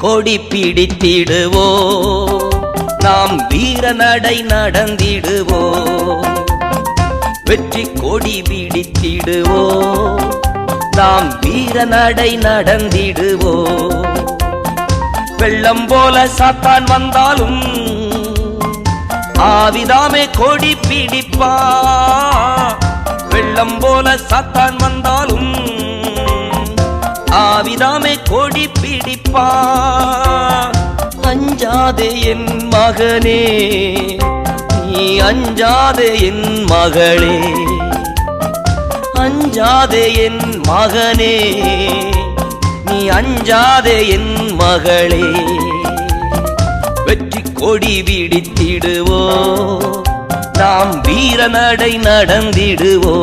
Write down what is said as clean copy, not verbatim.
கொடி பிடித்திடுவோ, நாம் வீர நடை நடந்திடுவோ, வெற்றி கொடி பிடித்திடுவோ, நாம் வீர நடை நடந்திடுவோ. வெள்ளம் போல சாத்தான் வந்தாலும் ஆவிதாமே கொடி பிடிப்பா. வெள்ளம் போல சாத்தான் வந்தாலும் ஆவிதாமே கொடி பிடிப்பா. அஞ்சாதே என் மகனே, நீ அஞ்சாதே என் மகளே, அஞ்சாதே என் மகனே, நீ அஞ்சாதே என் மகளே. வெற்றி கொடி பிடித்திடுவோ, நாம் வீர நடை நடந்திடுவோ.